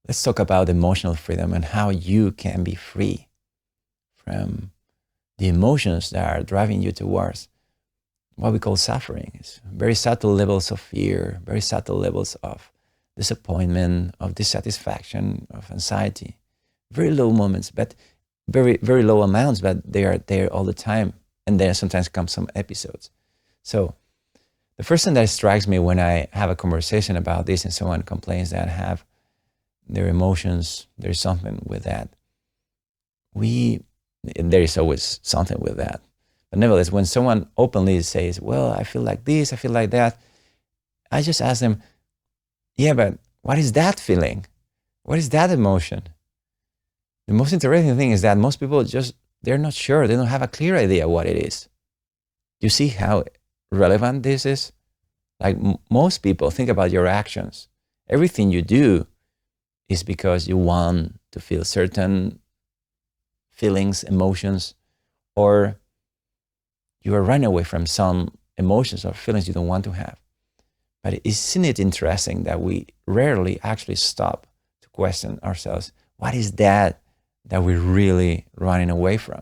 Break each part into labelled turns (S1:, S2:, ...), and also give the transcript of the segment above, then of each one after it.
S1: let's talk about emotional freedom and how you can be free from the emotions that are driving you towards what we call suffering. It's very subtle levels of fear, very subtle levels of disappointment, of dissatisfaction, of anxiety. Very low moments, but very, very low amounts, but they are there all the time. And then sometimes come some episodes. So the first thing that strikes me when I have a conversation about this and someone complains that have their emotions, there's something with that. There is always something with that. But nevertheless, when someone openly says, well, I feel like this, I feel like that, I just ask them, yeah, but what is that feeling? What is that emotion? The most interesting thing is that most people they're not sure. They don't have a clear idea what it is. You see how relevant this is? Like most people think about your actions. Everything you do is because you want to feel certain feelings, emotions, or you are running away from some emotions or feelings you don't want to have. But isn't it interesting that we rarely actually stop to question ourselves, what is that we're really running away from?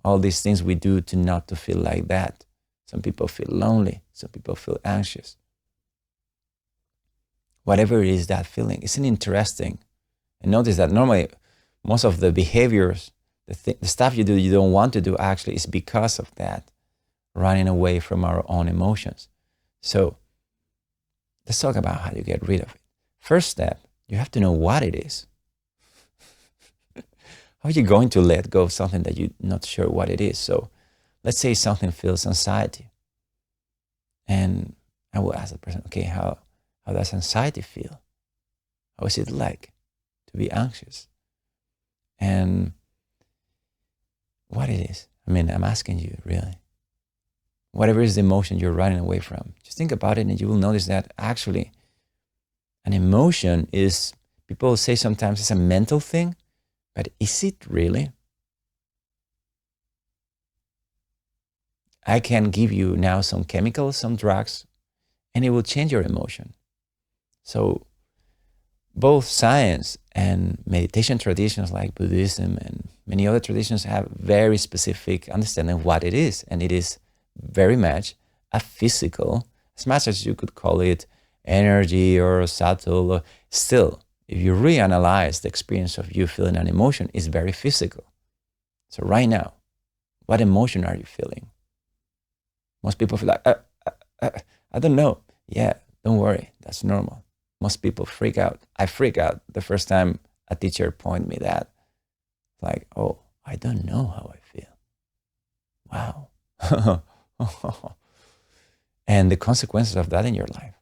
S1: All these things we do to not to feel like that. Some people feel lonely. Some people feel anxious. Whatever it is that feeling, isn't interesting? And notice that normally most of the behaviors, the stuff you do you don't want to do actually is because of that, running away from our own emotions. So let's talk about how you get rid of it. First step, you have to know what it is. How are you going to let go of something that you're not sure what it is? So let's say something feels anxiety. And I will ask the person, okay, how does anxiety feel? How is it like to be anxious? And what it is. I mean, I'm asking you really. Whatever is the emotion you're running away from, just think about it and you will notice that actually an emotion is, people say sometimes it's a mental thing, but is it really? I can give you now some chemicals, some drugs, and it will change your emotion. So both science and meditation traditions like Buddhism and many other traditions have very specific understanding of what it is. And it is very much a physical, as much as you could call it energy or subtle, or still, if you reanalyze the experience of you feeling an emotion, it's very physical. So right now, what emotion are you feeling? Most people feel like, I don't know. Yeah, don't worry, that's normal. Most people freak out. I freak out the first time a teacher pointed me that. Like, oh, I don't know how I feel. Wow. And the consequences of that in your life.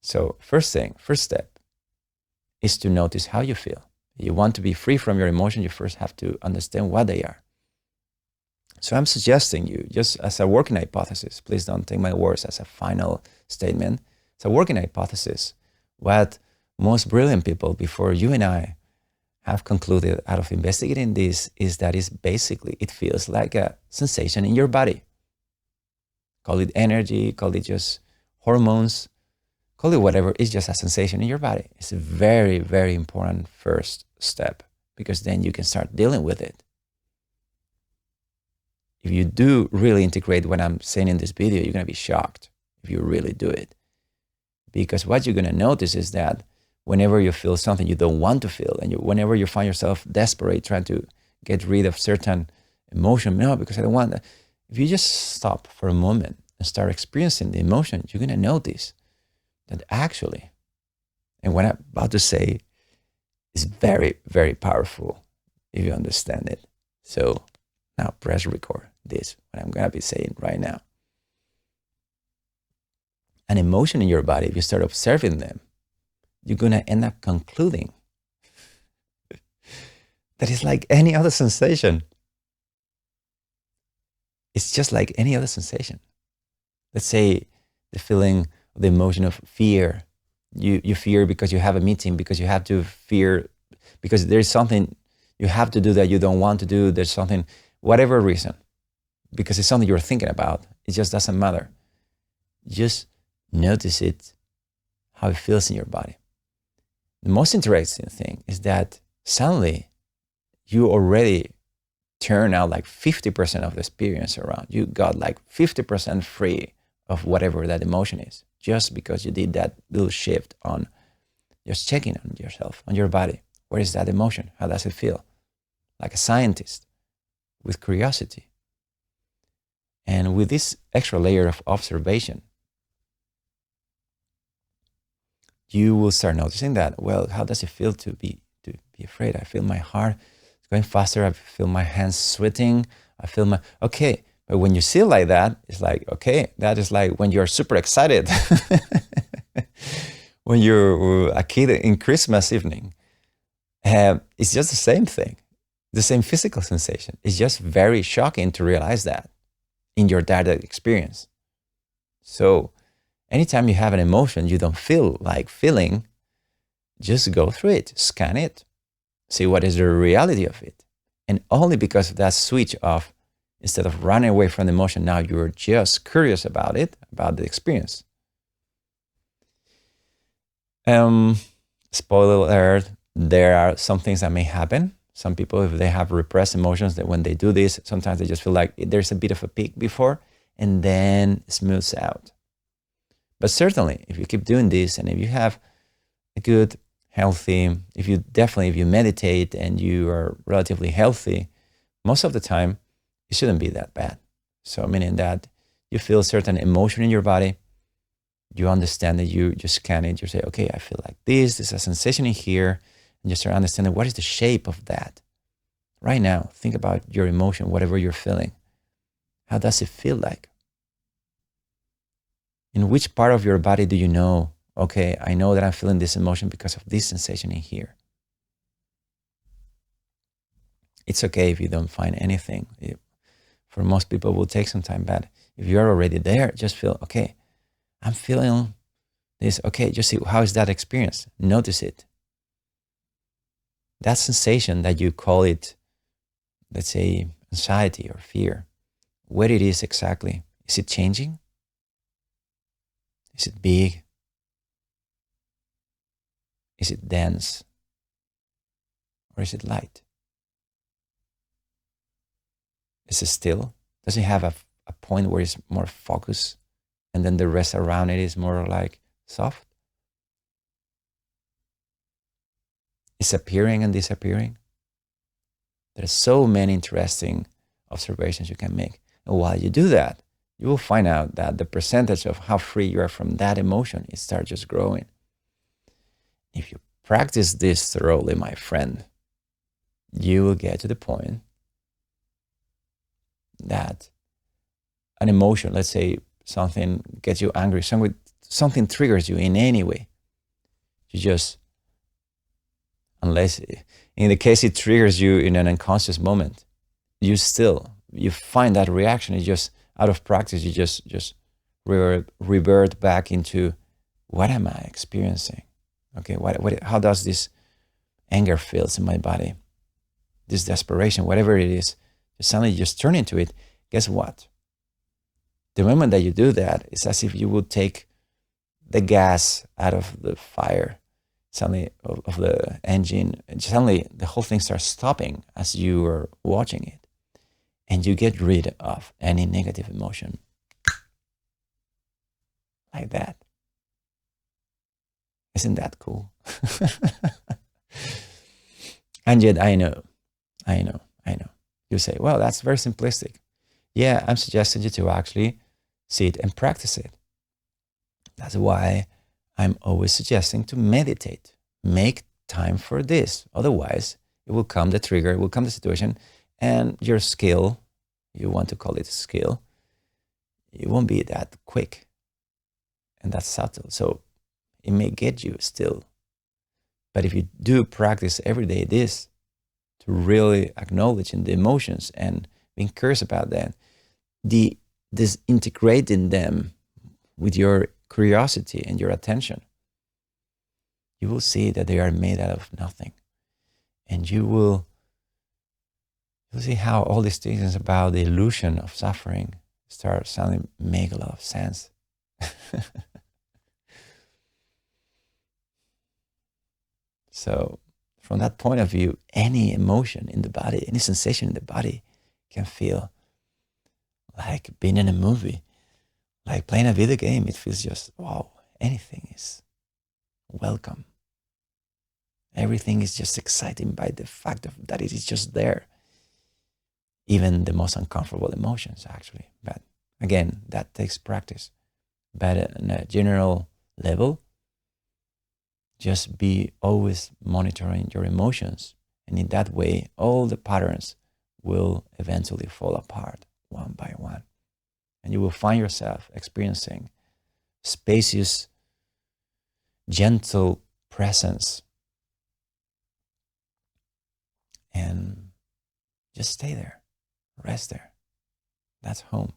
S1: So first step is to notice how you feel. You want to be free from your emotions, you first have to understand what they are. So I'm suggesting you, just as a working hypothesis, please don't take my words as a final statement. It's a working hypothesis. What most brilliant people before you and I have concluded out of investigating this is that it feels like a sensation in your body. Call it energy, call it just hormones, call it whatever, it's just a sensation in your body. It's a very, very important first step because then you can start dealing with it. If you do really integrate what I'm saying in this video, you're going to be shocked if you really do it. Because what you're going to notice is that whenever you feel something you don't want to feel, and whenever you find yourself desperate trying to get rid of certain emotion, no, because I don't want that. If you just stop for a moment and start experiencing the emotion, you're going to notice that actually, and what I'm about to say is very, very powerful if you understand it. So now press record this, what I'm going to be saying right now. An emotion in your body, if you start observing them, you're going to end up concluding that it's like any other sensation. It's just like any other sensation. Let's say the feeling, the emotion of fear. You fear because you have a meeting, because you have to fear, because there's something you have to do that you don't want to do. There's something, whatever reason, because it's something you're thinking about. It just doesn't matter. Just notice it, how it feels in your body. The most interesting thing is that suddenly you already turn out like 50% of the experience around. You got like 50% free of whatever that emotion is, just because you did that little shift on just checking on yourself, on your body. Where is that emotion? How does it feel? Like a scientist with curiosity. And with this extra layer of observation, you will start noticing that, well, how does it feel to be afraid? I feel my heart going faster. I feel my hands sweating. I feel my, okay. But when you see it like that, it's like, okay, that is like when you're super excited. When you're a kid in Christmas evening, it's just the same thing, the same physical sensation. It's just very shocking to realize that in your direct experience. So anytime you have an emotion you don't feel like feeling, just go through it, scan it, see what is the reality of it. And only because of that switch of, instead of running away from the emotion, now you're just curious about it, about the experience. Spoiler alert, there are some things that may happen. Some people, if they have repressed emotions, that when they do this, sometimes they just feel like there's a bit of a peak before and then smooths out. But certainly, if you keep doing this and if you have a good, healthy, if you meditate and you are relatively healthy, most of the time, it shouldn't be that bad. So meaning that you feel certain emotion in your body, you understand that, you just scan it, you say, okay, I feel like this, there's a sensation in here, and you start understanding what is the shape of that. Right now, think about your emotion, whatever you're feeling. How does it feel like? In which part of your body do you know, okay, I know that I'm feeling this emotion because of this sensation in here? It's okay if you don't find anything. For most people, it will take some time, but if you're already there, just feel, okay, I'm feeling this. Okay, just see, how is that experience? Notice it. That sensation that you call it, let's say, anxiety or fear, what it is exactly. Is it changing? Is it big? Is it dense? Or is it light? Is it still? Does it have a point where it's more focused and then the rest around it is more like soft? It's appearing and disappearing. There's so many interesting observations you can make. And while you do that, you will find out that the percentage of how free you are from that emotion, it starts just growing. If you practice this thoroughly, my friend, you will get to the point that an emotion, let's say something gets you angry, something triggers you in any way, you just, unless in the case it triggers you in an unconscious moment, you find that reaction is just out of practice. You just revert back into, what am I experiencing? Okay, how does this anger feels in my body? This desperation, whatever it is, you suddenly just turn into it. Guess what? The moment that you do that, it's as if you would take the gas out of the fire, suddenly of the engine, and suddenly the whole thing starts stopping as you are watching it. And you get rid of any negative emotion. Like that. Isn't that cool? And yet I know. You say, well, that's very simplistic. Yeah, I'm suggesting you to actually see it and practice it. That's why I'm always suggesting to meditate. Make time for this. Otherwise, it will come the trigger, it will come the situation, and your skill, you want to call it skill, it won't be that quick and that subtle. So it may get you still. But if you do practice every day this, to really acknowledging the emotions and being curious about them, disintegrating them with your curiosity and your attention, you will see that they are made out of nothing. And you will see how all these things about the illusion of suffering start suddenly make a lot of sense. So from that point of view, any emotion in the body, any sensation in the body can feel like being in a movie, like playing a video game. It feels just, wow, anything is welcome. Everything is just exciting by the fact of that it is just there. Even the most uncomfortable emotions, actually. But again, that takes practice. But on a general level, just be always monitoring your emotions. And in that way, all the patterns will eventually fall apart one by one. And you will find yourself experiencing spacious, gentle presence. And just stay there, rest there. That's home.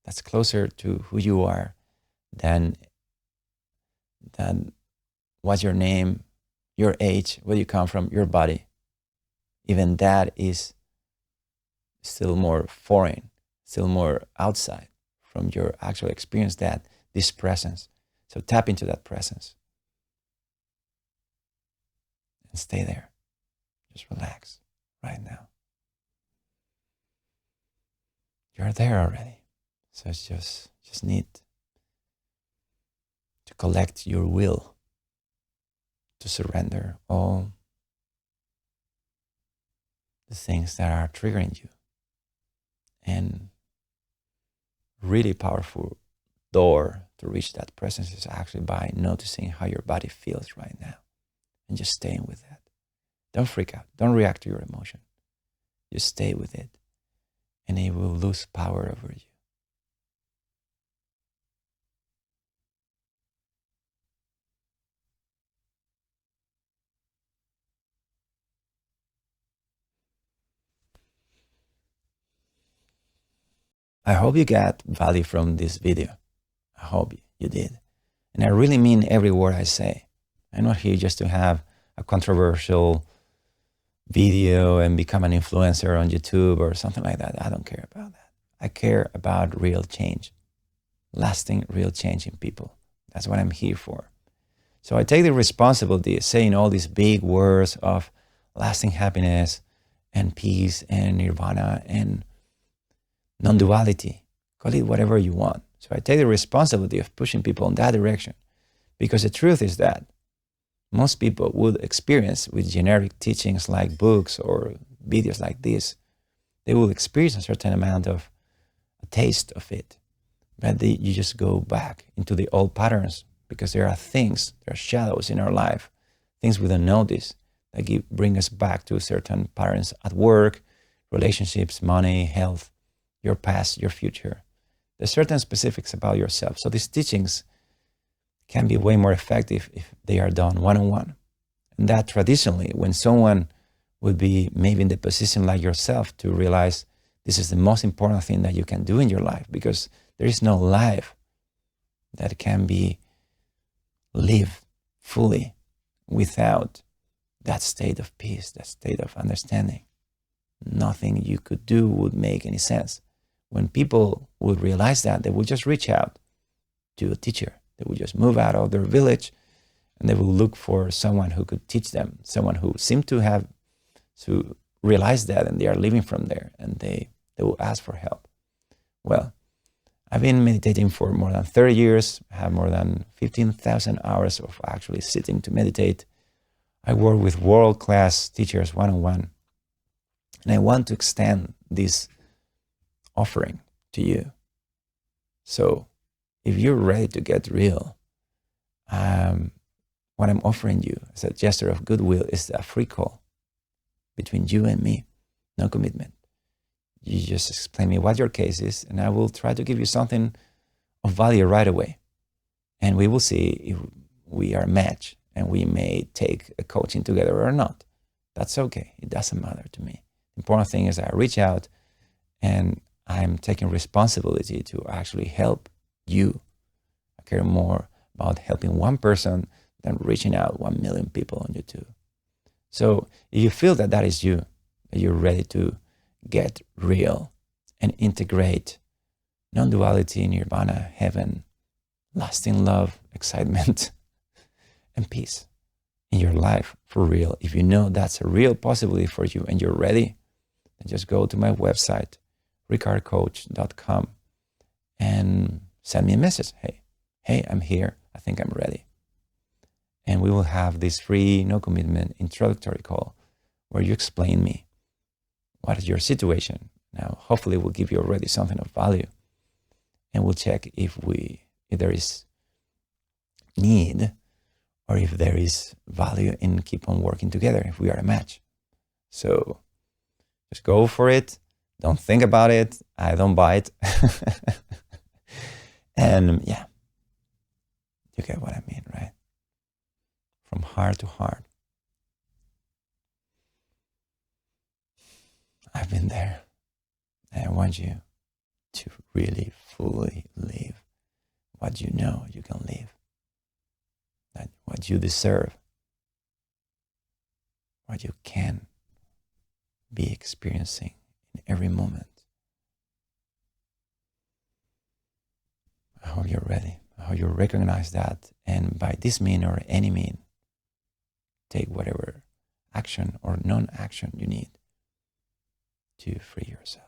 S1: That's closer to who you are than what's your name, your age, where you come from, your body. Even that is still more foreign, still more outside from your actual experience, that this presence. So tap into that presence and stay there. Just relax right now. You're there already. So it's just need to collect your will to surrender all the things that are triggering you. And really powerful door to reach that presence is actually by noticing how your body feels right now and just staying with that. Don't freak out. Don't react to your emotion. Just stay with it and it will lose power over you. I hope you got value from this video. I hope you did. And I really mean every word I say. I'm not here just to have a controversial video and become an influencer on YouTube or something like that. I don't care about that. I care about real change, lasting real change in people. That's what I'm here for. So I take the responsibility of saying all these big words of lasting happiness and peace and nirvana and non-duality. Call it whatever you want. So I take the responsibility of pushing people in that direction, because the truth is that most people would experience with generic teachings like books or videos like this, they will experience a certain amount of a taste of it, but you just go back into the old patterns, because there are things, there are shadows in our life, things we don't notice that bring us back to certain patterns at work, relationships, money, health, your past, your future. There's certain specifics about yourself. So these teachings can be way more effective if they are done one-on-one. And that traditionally, when someone would be maybe in the position like yourself to realize this is the most important thing that you can do in your life, because there is no life that can be lived fully without that state of peace, that state of understanding. Nothing you could do would make any sense. When people would realize that, they would just reach out to a teacher. They would just move out of their village and they will look for someone who could teach them, someone who seemed to have to realize that, and they are living from there, and they will ask for help. Well, I've been meditating for more than 30 years. I have more than 15,000 hours of actually sitting to meditate. I work with world-class teachers one-on-one, and I want to extend this offering to you. So if you're ready to get real, what I'm offering you as a gesture of goodwill is a free call between you and me, no commitment. You just explain me what your case is, and I will try to give you something of value right away. And we will see if we are a match, and we may take a coaching together or not. That's okay. It doesn't matter to me. The important thing is that I reach out and I'm taking responsibility to actually help you. I care more about helping one person than reaching out 1 million people on YouTube. So if you feel that that is you, that you're ready to get real and integrate non-duality, nirvana, heaven, lasting love, excitement, and peace, in your life for real, if you know that's a real possibility for you and you're ready, then just go to my website, ricardcoach.com, and send me a message. Hey, I'm here. I think I'm ready. And we will have this free, no commitment introductory call where you explain me what is your situation. Now, hopefully we'll give you already something of value, and we'll check if there is need or if there is value in keep on working together, if we are a match. So just go for it. Don't think about it. I don't buy it. And yeah, you get what I mean, right? From heart to heart. I've been there. And I want you to really fully live what you know you can live, that what you deserve, what you can be experiencing in every moment. I hope you're ready. I hope you recognize that, and by this mean or any mean, take whatever action or non-action you need to free yourself.